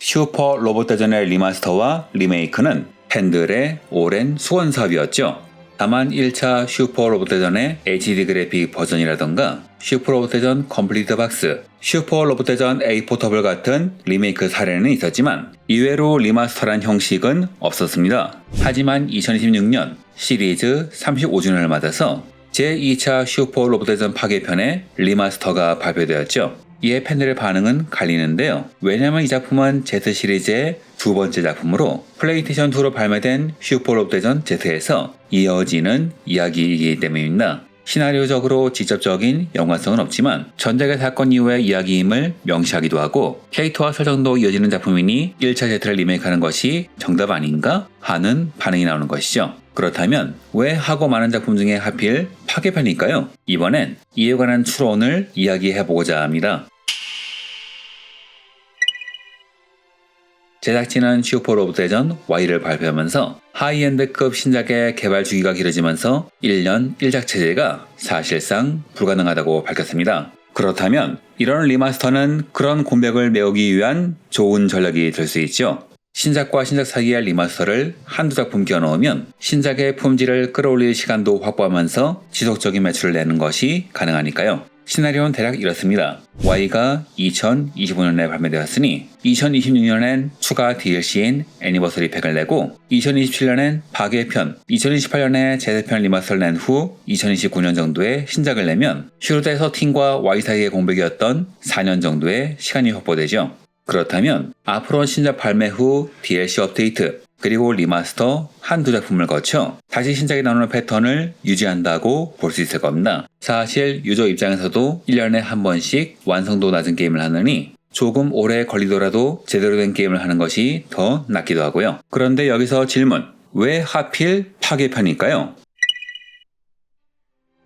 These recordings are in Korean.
슈퍼 로봇 대전의 리마스터와 리메이크는 팬들의 오랜 소원 사업이었죠. 다만 1차 슈퍼 로봇 대전의 HD 그래픽 버전이라던가 슈퍼 로봇 대전 컴플리트 박스, 슈퍼 로봇 대전 A 포터블 같은 리메이크 사례는 있었지만 이외로 리마스터란 형식은 없었습니다. 하지만 2026년 시리즈 35주년을 맞아서 제2차 슈퍼 로봇 대전 파괴편의 리마스터가 발표되었죠. 이에 팬들의 반응은 갈리는데요. 왜냐면 이 작품은 Z 시리즈의 두 번째 작품으로 플레이스테이션 2로 발매된 슈퍼 로봇 대전 Z에서 이어지는 이야기이기 때문입니다. 시나리오적으로 직접적인 연관성은 없지만 전작의 사건 이후의 이야기임을 명시하기도 하고 캐릭터와 설정도 이어지는 작품이니 1차 Z를 리메이크하는 것이 정답 아닌가 하는 반응이 나오는 것이죠. 그렇다면 왜 하고 많은 작품 중에 하필 파괴편일까요? 이번엔 이에 관한 추론을 이야기해보고자 합니다. 제작진은 슈퍼 로봇 대전 Y를 발표하면서 하이엔드급 신작의 개발 주기가 길어지면서 1년 1작 체제가 사실상 불가능하다고 밝혔습니다. 그렇다면 이런 리마스터는 그런 공백을 메우기 위한 좋은 전략이 될 수 있죠. 신작과 신작 사이의 리마스터를 한두 작품 끼워넣으면 신작의 품질을 끌어올릴 시간도 확보하면서 지속적인 매출을 내는 것이 가능하니까요. 시나리오는 대략 이렇습니다. Y가 2025년에 발매되었으니 2026년엔 추가 DLC인 애니버서리 팩을 내고 2027년엔 파괴편, 2028년에 제대편 리마스터를 낸 후 2029년 정도에 신작을 내면 슈로데에서 팀과 Y 사이의 공백이었던 4년 정도의 시간이 확보되죠. 그렇다면 앞으로 신작 발매 후 DLC 업데이트 그리고 리마스터 한두 작품을 거쳐 다시 신작이 나오는 패턴을 유지한다고 볼 수 있을 겁니다. 사실 유저 입장에서도 1년에 한 번씩 완성도 낮은 게임을 하느니 조금 오래 걸리더라도 제대로 된 게임을 하는 것이 더 낫기도 하고요. 그런데 여기서 질문, 왜 하필 파괴편일까요?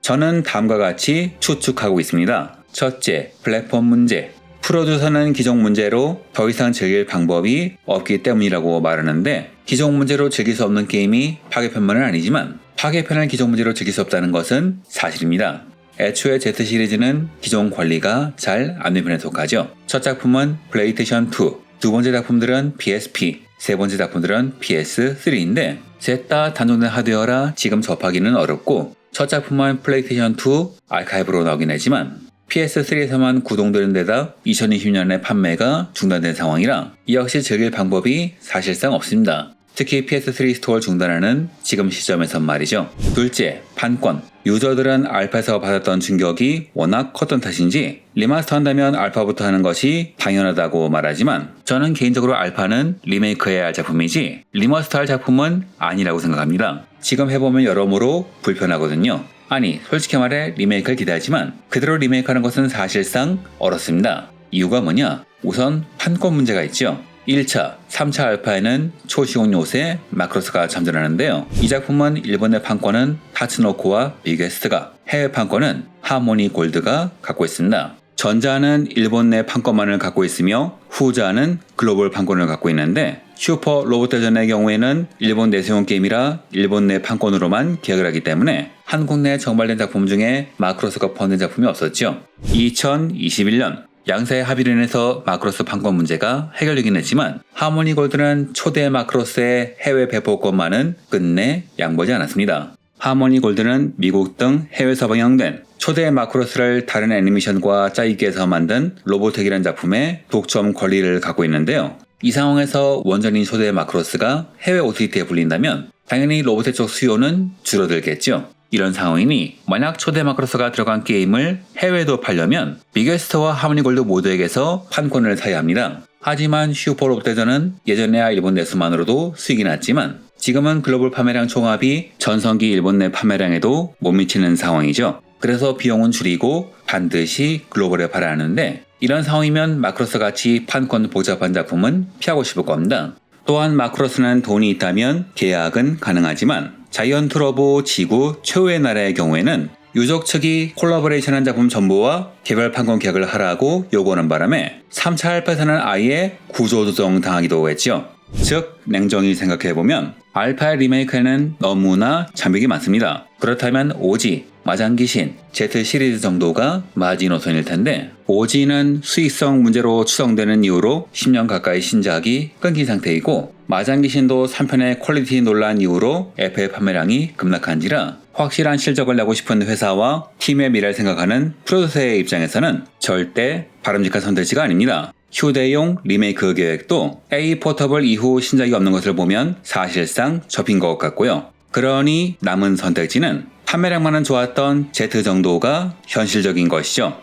저는 다음과 같이 추측하고 있습니다. 첫째, 플랫폼 문제. 프로듀서는 기존 문제로 더 이상 즐길 방법이 없기 때문이라고 말하는데 기존 문제로 즐길 수 없는 게임이 파괴편만은 아니지만 파괴편을 기존 문제로 즐길 수 없다는 것은 사실입니다. 애초에 Z 시리즈는 기존 관리가 잘 안 된 편에 속하죠. 첫 작품은 플레이스테이션 2, 두 번째 작품들은 PSP, 세 번째 작품들은 PS3인데 셋 다 단종된 하드웨어라 지금 접하기는 어렵고 첫 작품은 플레이스테이션 2 아카이브로 나오긴 했지만 PS3에서만 구동되는 데다 2020년에 판매가 중단된 상황이라 이 역시 즐길 방법이 사실상 없습니다. 특히 PS3 스토어를 중단하는 지금 시점에선 말이죠. 둘째, 판권. 유저들은 알파에서 받았던 충격이 워낙 컸던 탓인지 리마스터 한다면 알파부터 하는 것이 당연하다고 말하지만 저는 개인적으로 알파는 리메이크해야 할 작품이지 리마스터 할 작품은 아니라고 생각합니다. 지금 해보면 여러모로 불편하거든요. 아니, 솔직히 말해 리메이크를 기대하지만 그대로 리메이크하는 것은 사실상 어렵습니다. 이유가 뭐냐? 우선 판권 문제가 있죠. 1차, 3차 알파에는 초시공 요새 마크로스가 참전하는데요. 이 작품은 일본 내 판권은 타츠노코와 비게스트가, 해외 판권은 하모니 골드가 갖고 있습니다. 전자는 일본 내 판권만을 갖고 있으며 후자는 글로벌 판권을 갖고 있는데 슈퍼 로봇 대전의 경우에는 일본 내세운 게임이라 일본 내 판권으로만 계약을 하기 때문에 한국 내 정발된 작품 중에 마크로스가 포함된 작품이 없었죠. 2021년 양사의 합의로 인해서 마크로스 판권 문제가 해결되긴 했지만 하모니 골드는 초대 마크로스의 해외 배포권만은 끝내 양보하지 않았습니다. 하모니 골드는 미국 등 해외에서 방영된 초대 마크로스를 다른 애니메이션과 짜이기해서 만든 로보텍이라는 작품의 독점 권리를 갖고 있는데요. 이 상황에서 원전인 초대 마크로스가 해외 OTT에 불린다면 당연히 로보텍 쪽 수요는 줄어들겠죠. 이런 상황이니 만약 초대 마크로스가 들어간 게임을 해외에도 팔려면 비게스트와 하모니 골드 모두에게서 판권을 사야 합니다. 하지만 슈퍼 로봇 대전은 예전에야 일본 내수만으로도 수익이 났지만 지금은 글로벌 판매량 총합이 전성기 일본 내 판매량에도 못 미치는 상황이죠. 그래서 비용은 줄이고 반드시 글로벌에 팔아야 하는데 이런 상황이면 마크로스 같이 판권 복잡한 작품은 피하고 싶을 겁니다. 또한 마크로스는 돈이 있다면 계약은 가능하지만 자이언트 러브 지구 최후의 나라의 경우에는 유족 측이 콜라보레이션한 작품 전부와 개별 판권 계약을 하라고 요구하는 바람에 3차 알파에서는 아예 구조조정 당하기도 했죠. 즉 냉정히 생각해보면 알파의 리메이크에는 너무나 장벽이 많습니다. 그렇다면 오지 마장기신 Z 시리즈 정도가 마지노선일 텐데 오지는 수익성 문제로 추정되는 이유로 10년 가까이 신작이 끊긴 상태이고 마장기신도 3편의 퀄리티 논란 이후로 FA 판매량이 급락한지라 확실한 실적을 내고 싶은 회사와 팀의 미래를 생각하는 프로듀서의 입장에서는 절대 바람직한 선택지가 아닙니다. 휴대용 리메이크 계획도 A 포터블 이후 신작이 없는 것을 보면 사실상 접힌 것 같고요. 그러니 남은 선택지는 판매량만은 좋았던 Z 정도가 현실적인 것이죠.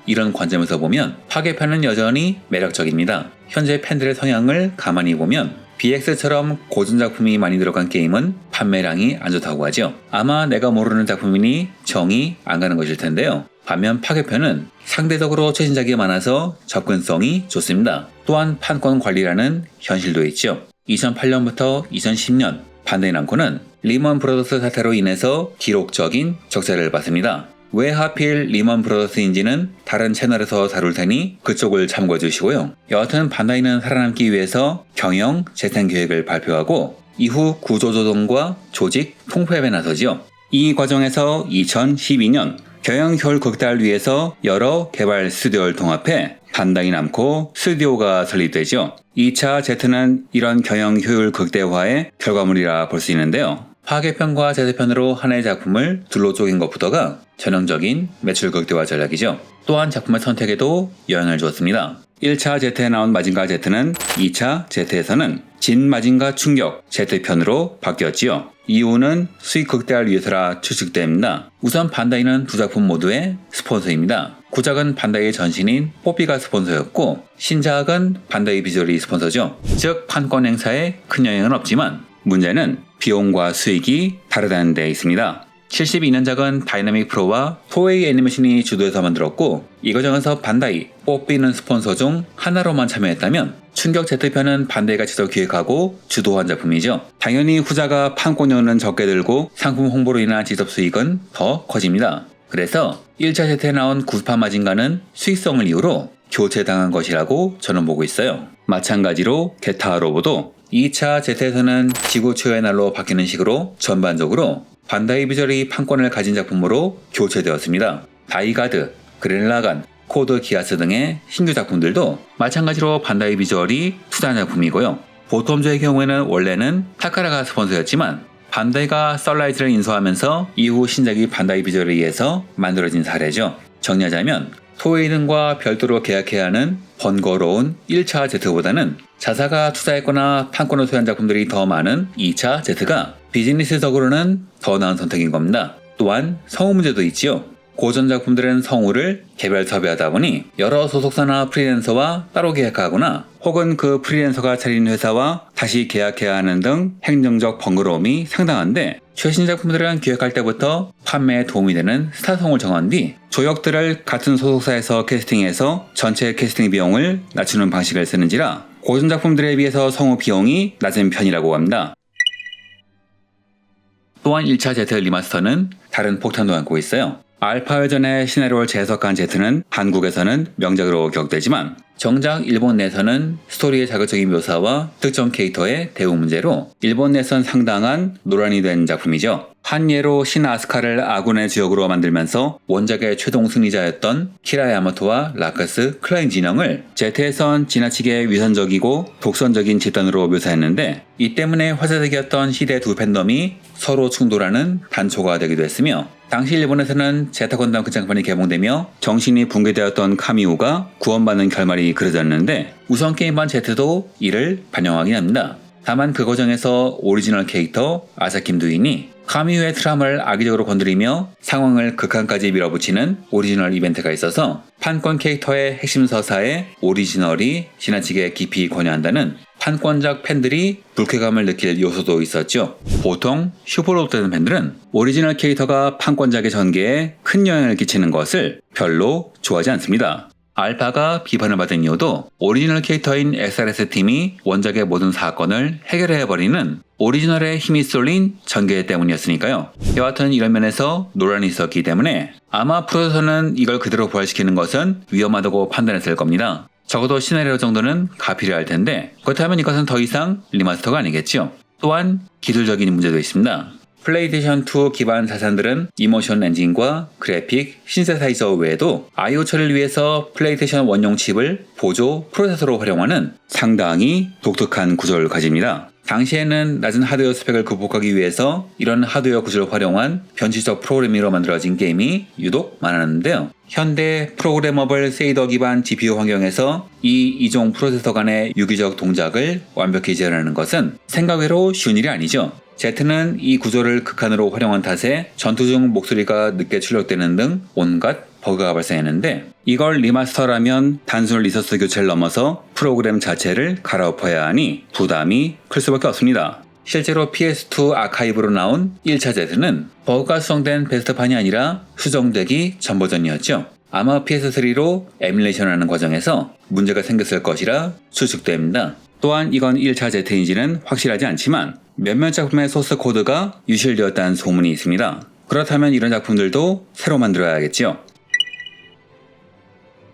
이런 관점에서 보면 파괴편은 여전히 매력적입니다. 현재 팬들의 성향을 가만히 보면 BX처럼 고전 작품이 많이 들어간 게임은 판매량이 안 좋다고 하죠. 아마 내가 모르는 작품이니 정이 안 가는 것일 텐데요. 반면 파괴편은 상대적으로 최신작이 많아서 접근성이 좋습니다. 또한 판권 관리라는 현실도 있죠. 2008년부터 2010년 반다이 남코는 리먼 브로더스 사태로 인해서 기록적인 적자를 봤습니다. 왜 하필 리먼 브로더스인지는 다른 채널에서 다룰 테니 그쪽을 참고해 주시고요. 여하튼 반다이는 살아남기 위해서 경영 재생 계획을 발표하고 이후 구조조정과 조직 통폐합에 나서지요. 이 과정에서 2012년 경영 효율 극대화를 위해서 여러 개발 스튜디오를 통합해 반다이 남코 스튜디오가 설립되죠. 2차 Z는 이런 경영 효율 극대화의 결과물이라 볼 수 있는데요. 파괴편과 Z편으로 하나의 작품을 둘로 쪼갠 것부터가 전형적인 매출 극대화 전략이죠. 또한 작품의 선택에도 영향을 주었습니다. 1차 Z에 나온 마징가 Z는 2차 Z에서는 진 마징가 충격 Z편으로 바뀌었지요. 이유는 수익 극대화를 위해서라 추측됩니다. 우선 반다이는 두 작품 모두의 스폰서입니다. 구작은 반다이의 전신인 뽀삐가 스폰서였고 신작은 반다이 비주얼이 스폰서죠. 즉 판권 행사에 큰 영향은 없지만 문제는 비용과 수익이 다르다는 데 있습니다. 72년작은 다이나믹 프로와 토에이 애니메이션이 주도해서 만들었고 이 과정에서 반다이, 뽀삐는 스폰서 중 하나로만 참여했다면 충격 Z편은 반다이가 직접 기획하고 주도한 작품이죠. 당연히 후자가 판권료는 적게 들고 상품 홍보로 인한 직접 수익은 더 커집니다. 그래서 1차 Z에 나온 구스파 마징가는 수익성을 이유로 교체당한 것이라고 저는 보고 있어요. 마찬가지로 게타 로보도 2차 Z에서는 지구 최후의 날로 바뀌는 식으로 전반적으로 반다이 비저리 판권을 가진 작품으로 교체되었습니다. 다이가드, 그랜라간, 코드 기아스 등의 신규 작품들도 마찬가지로 반다이 비주얼이 투자한 작품이고요. 보톰즈의 경우에는 원래는 타카라가 스폰서였지만 반다이가 썰라이즈를 인수하면서 이후 신작이 반다이 비주얼에 의해서 만들어진 사례죠. 정리하자면 토에이 등과 별도로 계약해야 하는 번거로운 1차 Z보다는 자사가 투자했거나 판권을 소유한 작품들이 더 많은 2차 Z가 비즈니스적으로는 더 나은 선택인 겁니다. 또한 성우 문제도 있지요. 고전 작품들은 성우를 개별 섭외하다 보니 여러 소속사나 프리랜서와 따로 계약하거나 혹은 그 프리랜서가 차린 회사와 다시 계약해야 하는 등 행정적 번거로움이 상당한데 최신 작품들은 기획할 때부터 판매에 도움이 되는 스타 성우를 정한 뒤 조역들을 같은 소속사에서 캐스팅해서 전체 캐스팅 비용을 낮추는 방식을 쓰는지라 고전 작품들에 비해서 성우 비용이 낮은 편이라고 합니다. 또한 1차 Z 리마스터는 다른 폭탄도 안고 있어요. 알파 회전의 시나리오를 재해석한 Z는 한국에서는 명작으로 기억되지만 정작 일본 내에서는 스토리의 자극적인 묘사와 특정 캐릭터의 대우 문제로 일본 내선 상당한 논란이 된 작품이죠. 한 예로 신 아스카를 아군의 주역으로 만들면서 원작의 최종 승리자였던 키라 야마토와 라크스 클라인 진영을 Z에선 지나치게 위선적이고 독선적인 집단으로 묘사했는데 이 때문에 화제적이었던 시대 두 팬덤이 서로 충돌하는 단초가 되기도 했으며 당시 일본에서는 제타 건담 극장판이 개봉되며 정신이 붕괴되었던 카미우가 구원받는 결말이 그려졌는데 우선 게임판 Z도 이를 반영하긴 합니다. 다만 그 과정에서 오리지널 캐릭터 아사킴 두인이 카미우의 트라우마를 악의적으로 건드리며 상황을 극한까지 밀어붙이는 오리지널 이벤트가 있어서 판권 캐릭터의 핵심 서사에 오리지널이 지나치게 깊이 관여한다는 판권작 팬들이 불쾌감을 느낄 요소도 있었죠. 보통 슈퍼로봇 되는 팬들은 오리지널 캐릭터가 판권작의 전개에 큰 영향을 끼치는 것을 별로 좋아하지 않습니다. 알파가 비판을 받은 이유도 오리지널 캐릭터인 SRS팀이 원작의 모든 사건을 해결해버리는 오리지널에 힘이 쏠린 전개 때문이었으니까요. 여하튼 이런 면에서 논란이 있었기 때문에 아마 프로듀서는 이걸 그대로 부활시키는 것은 위험하다고 판단했을 겁니다. 적어도 시나리오 정도는 가필요할 텐데 그렇다면 이것은 더 이상 리마스터가 아니겠죠. 또한 기술적인 문제도 있습니다. 플레이스테이션 2 기반 자산들은 이모션 엔진과 그래픽, 신세사이저 외에도 I/O 처리를 위해서 플레이스테이션 원용 칩을 보조 프로세서로 활용하는 상당히 독특한 구조를 가집니다. 당시에는 낮은 하드웨어 스펙을 극복하기 위해서 이런 하드웨어 구조를 활용한 변칙적 프로그래밍으로 만들어진 게임이 유독 많았는데요. 현대 프로그래머블 쉐이더 기반 GPU 환경에서 이 이종 프로세서 간의 유기적 동작을 완벽히 재현하는 것은 생각외로 쉬운 일이 아니죠. Z는 이 구조를 극한으로 활용한 탓에 전투 중 목소리가 늦게 출력되는 등 온갖 버그가 발생했는데 이걸 리마스터라면 단순 리소스 교체를 넘어서 프로그램 자체를 갈아엎어야 하니 부담이 클 수밖에 없습니다. 실제로 PS2 아카이브로 나온 1차 Z는 버그가 수정된 베스트판이 아니라 수정되기 전 버전이었죠. 아마 PS3로 에뮬레이션하는 과정에서 문제가 생겼을 것이라 추측됩니다. 또한 이건 1차 Z인지는 확실하지 않지만 몇몇 작품의 소스 코드가 유실되었다는 소문이 있습니다. 그렇다면 이런 작품들도 새로 만들어야겠죠.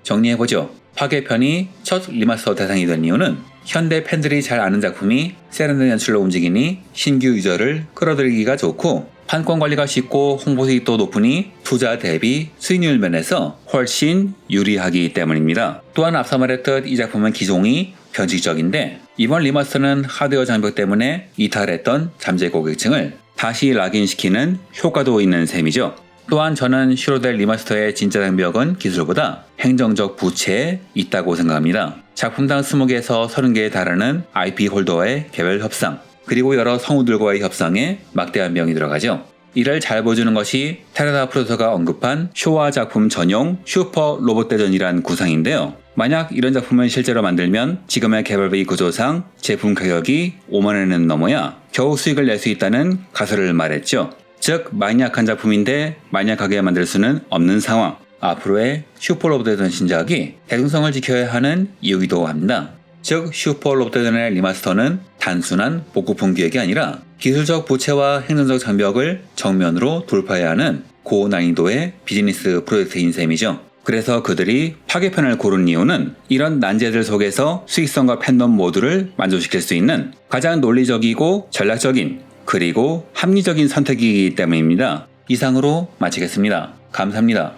정리해보죠. 파괴편이 첫 리마스터 대상이 된 이유는 현대 팬들이 잘 아는 작품이 세련된 연출로 움직이니 신규 유저를 끌어들이기가 좋고 판권 관리가 쉽고 홍보 수익도 높으니 투자 대비 수익률 면에서 훨씬 유리하기 때문입니다. 또한 앞서 말했듯 이 작품은 기종이 변칙적인데 이번 리마스터는 하드웨어 장벽 때문에 이탈했던 잠재 고객층을 다시 락인시키는 효과도 있는 셈이죠. 또한 저는 슈로델 리마스터의 진짜 장벽은 기술보다 행정적 부채에 있다고 생각합니다. 작품당 20개에서 30개에 달하는 IP 홀더와의 개별 협상, 그리고 여러 성우들과의 협상에 막대한 비용이 들어가죠. 이를 잘 보여주는 것이 테라다 프로듀서가 언급한 쇼와 작품 전용 슈퍼 로봇 대전이란 구상인데요. 만약 이런 작품을 실제로 만들면 지금의 개발비 구조상 제품 가격이 5만원은 넘어야 겨우 수익을 낼 수 있다는 가설을 말했죠. 즉 마니악한 작품인데 마니악하게 만들 수는 없는 상황. 앞으로의 슈퍼 로봇 대전 신작이 대중성을 지켜야 하는 이유이기도 합니다. 즉 슈퍼 로봇 대전의 리마스터는 단순한 복구품 기획이 아니라 기술적 부채와 행정적 장벽을 정면으로 돌파해야 하는 고난이도의 비즈니스 프로젝트인 셈이죠. 그래서 그들이 파괴편을 고른 이유는 이런 난제들 속에서 수익성과 팬덤 모두를 만족시킬 수 있는 가장 논리적이고 전략적인 그리고 합리적인 선택이기 때문입니다. 이상으로 마치겠습니다. 감사합니다.